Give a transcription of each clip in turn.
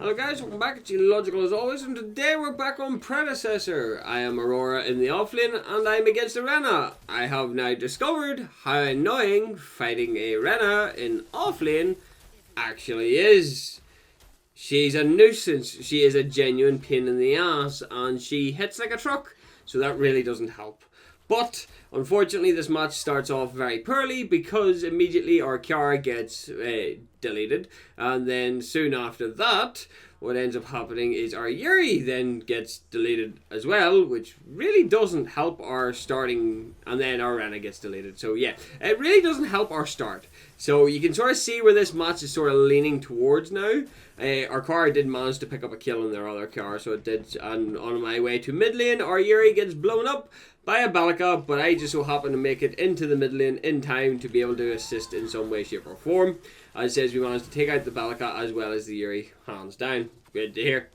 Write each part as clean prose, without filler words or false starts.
Hello guys, welcome back. It's Logical as always, and today we're back on Predecessor. I am Aurora in the offlane, and I'm against a Rena. I have now discovered how annoying fighting a Rena in offlane actually is. She's a nuisance. She is a genuine pain in the ass, and she hits like a truck, so that really doesn't help. But unfortunately, this match starts off very poorly because immediately our Kiara gets deleted, and then soon after that, what ends up happening is our Yuri then gets deleted as well, which really doesn't help our starting, and then our Rena gets deleted. So yeah, it really doesn't help our start. So you can sort of see where this match is sort of leaning towards now. Our Kiara did manage to pick up a kill on their other Kiara, so it did, and on my way to mid lane, our Yuri gets blown up by a Balaka, but I just so happen to make it into the mid lane in time to be able to assist in some way, shape or form. As it says, we managed to take out the Balaka as well as the Yuri, hands down. Good to hear.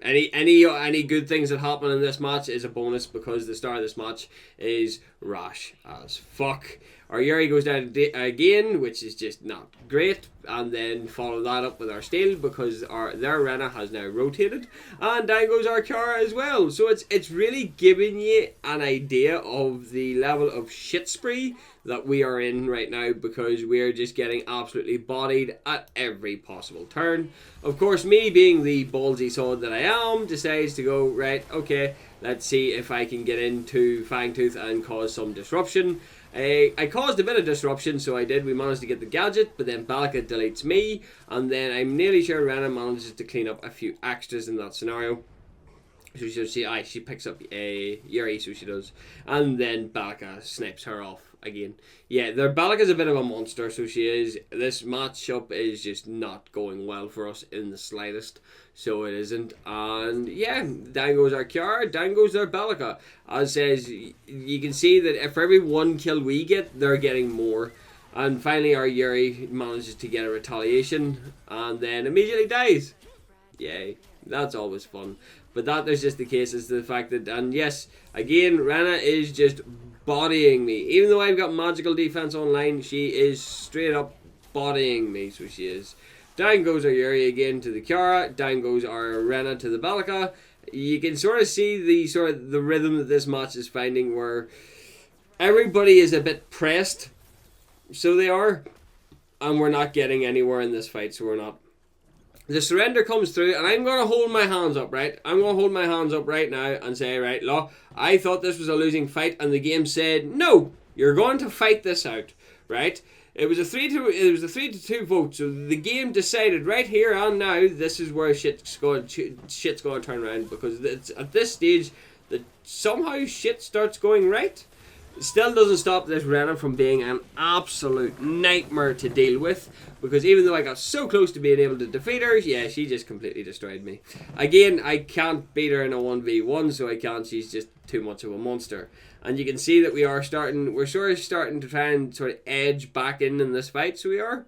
Any good things that happen in this match is a bonus because the start of this match is rash as fuck. Our Yuri goes down again, which is just not great, and then follow that up with our steal because their Rena has now rotated, and down goes our Kiara as well. So it's really giving you an idea of the level of shit spree that we are in right now because we're just getting absolutely bodied at every possible turn. Of course, me being the ballsy sod that I am, decides to go, right, okay, let's see if I can get into Fangtooth and cause some disruption. I caused a bit of disruption, so I did. We managed to get the gadget, but then Balaka deletes me, and then I'm nearly sure Rena manages to clean up a few extras in that scenario. So she picks up a Yuri, so she does, and then Balaka snipes her off again. Yeah, their Balaka's a bit of a monster, so she is. This matchup is just not going well for us in the slightest, so it isn't. And yeah, down goes our Kiara, down goes their Balaka. As says, you can see that if for every one kill we get, they're getting more. And finally our Yuri manages to get a retaliation, and then immediately dies. Yay, that's always fun. But that is just the case, is the fact that, and yes, again, Rena is just bodying me. Even though I've got magical defense online, she is straight up bodying me, so she is. Down goes our Yuri again to the Kiara, down goes our Rena to the Balaka. You can sort of see the rhythm that this match is finding, where everybody is a bit pressed, so they are, and we're not getting anywhere in this fight, so we're not. The surrender comes through, and I'm going to hold my hands up, right? I'm going to hold my hands up right now and say, right, look, I thought this was a losing fight, and the game said, no, you're going to fight this out, right? It was a 3-2 vote, so the game decided right here and now, this is where shit's going to turn around, because it's at this stage that somehow shit starts going right. It still doesn't stop this Rena from being an absolute nightmare to deal with, because even though I got so close to being able to defeat her, yeah, she just completely destroyed me. Again, I can't beat her in a 1v1, so I can't. She's just too much of a monster. And you can see that we're sort of starting to try and sort of edge back in this fight, so we are.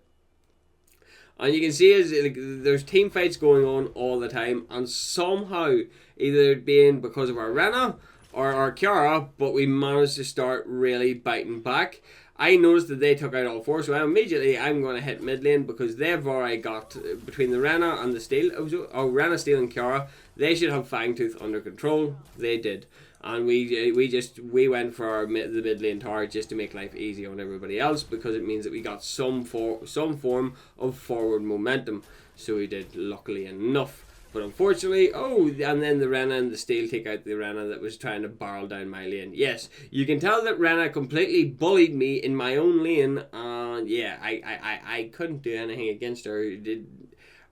And you can see there's team fights going on all the time, and somehow, either it being because of our Rena or our Kiara, but we managed to start really biting back. I noticed that they took out all four, so I'm going to hit mid lane because they've already got, between the Rena and the Steel, Rena, Steel and Kiara, they should have Fangtooth under control. They did. And we went for the mid lane tower just to make life easy on everybody else, because it means that we got some form of forward momentum. So we did, luckily enough. But unfortunately, and then the Rena and the Steel take out the Rena that was trying to barrel down my lane. Yes, you can tell that Rena completely bullied me in my own lane, and yeah, I couldn't do anything against her.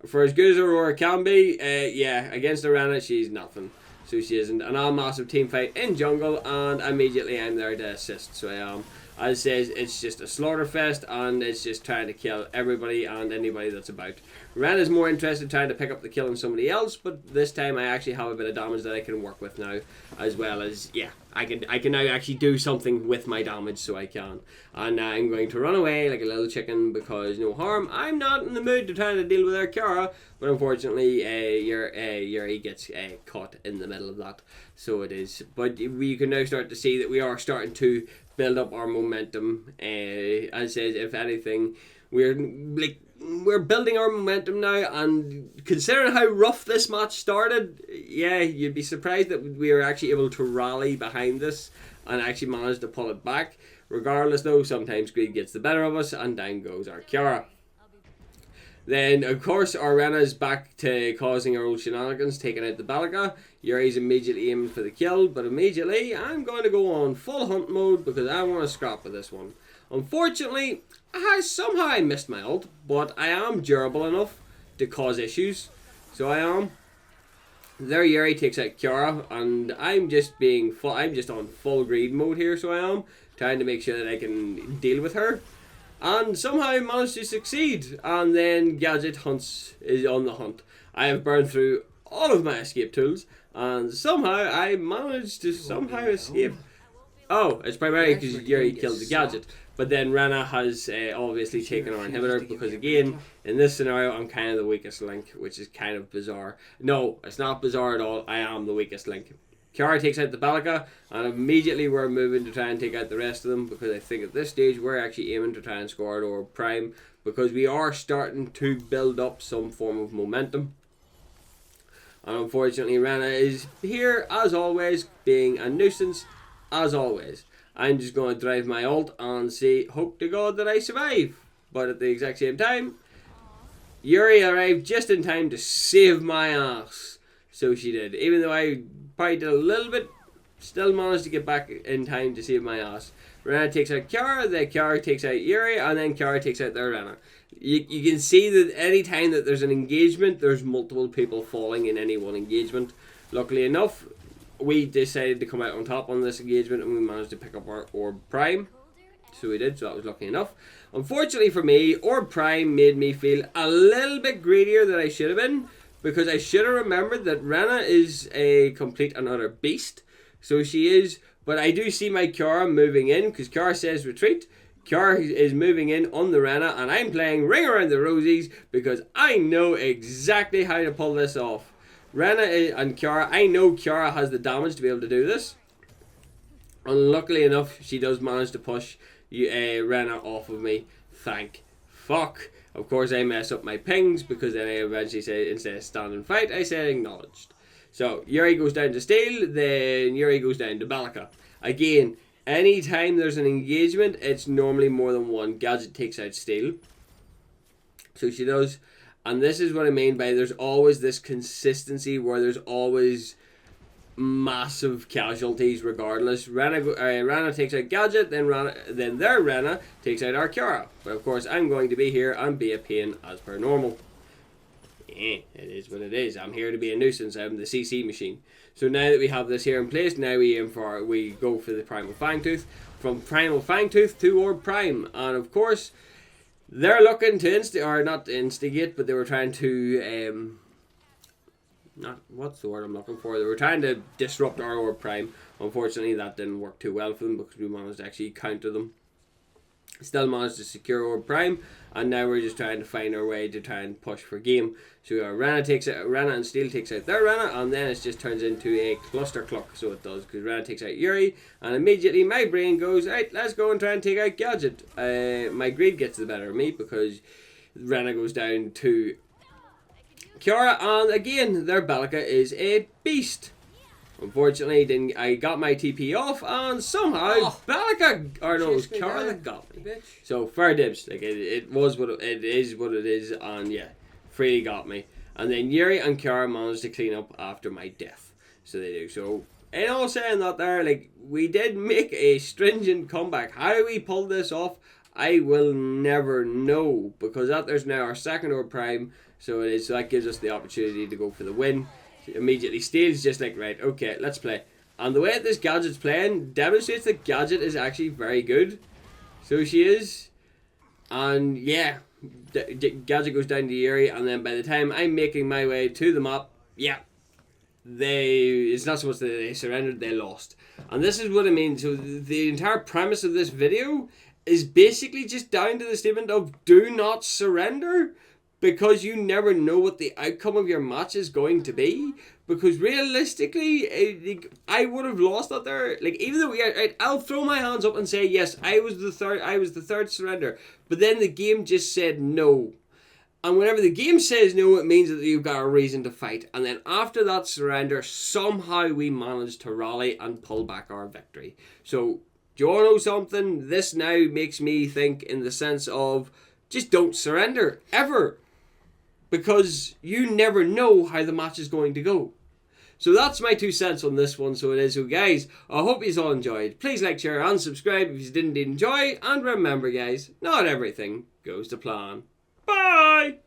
For as good as Aurora can be, yeah, against the Rena, she's nothing. So she isn't. And a massive team fight in jungle, and immediately I'm there to assist, so I am. As it says, it's just a slaughter fest, and it's just trying to kill everybody and anybody that's about. Ren is more interested in trying to pick up the kill on somebody else, but this time I actually have a bit of damage that I can work with now, as well as, yeah, I can now actually do something with my damage, so I can. And now I'm going to run away like a little chicken, because no harm, I'm not in the mood to try to deal with our Kiara, but unfortunately Yuri gets caught in the middle of that, so it is. But we can now start to see that we are starting to build up our momentum. As says, if anything, we're like we're building our momentum now, and considering how rough this match started, yeah, you'd be surprised that we were actually able to rally behind this and actually manage to pull it back. Regardless though, sometimes greed gets the better of us, and down goes our Kiara. Then, of course, our Rena is back to causing her old shenanigans, taking out the Balika. Yuri's immediately aiming for the kill, but immediately I'm going to go on full hunt mode because I want to scrap with this one. Unfortunately, somehow I missed my ult, but I am durable enough to cause issues. So I am. There Yuri takes out Kiara, and I'm just on full greed mode here, so I am trying to make sure that I can deal with her. And somehow I managed to succeed, and then Gadget is on the hunt. I have burned through all of my escape tools, and somehow I managed to escape. Oh, it's primarily because Yuri killed the Gadget. But then Rena has obviously taken our inhibitor, because again, in this scenario, I'm kind of the weakest link, which is kind of bizarre. No, it's not bizarre at all. I am the weakest link. Kiara takes out the Balika, and immediately we're moving to try and take out the rest of them, because I think at this stage we're actually aiming to try and score it or prime, because we are starting to build up some form of momentum. And unfortunately Rena is here as always, being a nuisance as always. I'm just going to drive my ult and hope to God that I survive. But at the exact same time, Yuri arrived just in time to save my ass. So she did. Even though I probably did a little bit, still managed to get back in time to save my ass. Rena takes out Kiara, then Kiara takes out Yuri, and then Kiara takes out their Rena. You can see that any time that there's an engagement, there's multiple people falling in any one engagement. Luckily enough, we decided to come out on top on this engagement, and we managed to pick up our Orb Prime. So we did, so that was lucky enough. Unfortunately for me, Orb Prime made me feel a little bit greedier than I should have been, because I should have remembered that Rena is a complete and utter beast. So she is, but I do see my Kiara moving in, because Kiara says retreat. Kiara is moving in on the Rena, and I'm playing Ring Around the Rosies because I know exactly how to pull this off. Rena and Kiara, I know Kiara has the damage to be able to do this. And luckily enough, she does manage to push Rena off of me. Thank fuck. Of course, I mess up my pings because then I eventually say, instead of stand and fight, I said acknowledged. So, Yuri goes down to steal, then Yuri goes down to Balika. Again, anytime there's an engagement, it's normally more than one. Gadget takes out steal. So she does. And this is what I mean by there's always this consistency where there's always massive casualties regardless. Rena takes out Gadget, then their Rena takes out our Kiara. But of course I'm going to be here and be a pain as per normal. It is what it is. I'm here to be a nuisance. I'm the CC machine. So now that we have this here in place, now we go for the Primal Fangtooth. From Primal Fangtooth to Orb Prime. And of course, they're looking to not instigate, but they were trying to what's the word I'm looking for? They were trying to disrupt our Orb Prime. Unfortunately, that didn't work too well for them because we managed to actually counter them. Still managed to secure Orb Prime, and now we're just trying to find our way to try and push for game. So Rena and Steel takes out their Rena, and then it just turns into a cluster cluck. So it does, because Rena takes out Yuri, and immediately my brain goes, right, let's go and try and take out Gadget. My greed gets the better of me because Rena goes down to Kiara, and again their Balika is a beast. Unfortunately, I got my TP off, and somehow Balika, or no, it was Kiara that got me. So fair dibs, like it is what it is, and yeah, freely got me. And then Yuri and Kiara managed to clean up after my death, so they do. So in all saying that, there, like we did make a stringent comeback. How we pulled this off, I will never know, because there's now our second Orb Prime, so that gives us the opportunity to go for the win. Immediately steals, just like, right, okay, let's play. And the way that this Gadget's playing demonstrates that Gadget is actually very good. So she is. And yeah, Gadget goes down to Yuri, and then by the time I'm making my way to the map, yeah, it's not so much that they surrendered, they lost. And this is what I mean. So the entire premise of this video is basically just down to the statement of do not surrender. Because you never know what the outcome of your match is going to be. Because realistically, I would have lost that there. Like, even though I'll throw my hands up and say yes, I was the third surrender. But then the game just said no. And whenever the game says no, it means that you've got a reason to fight. And then after that surrender, somehow we manage to rally and pull back our victory. So, do you all know something? This now makes me think in the sense of just don't surrender, ever. Because you never know how the match is going to go. So that's my 2 cents on this one. So it is. So guys, I hope you all enjoyed. Please like, share and subscribe if you didn't enjoy. And remember guys, not everything goes to plan. Bye!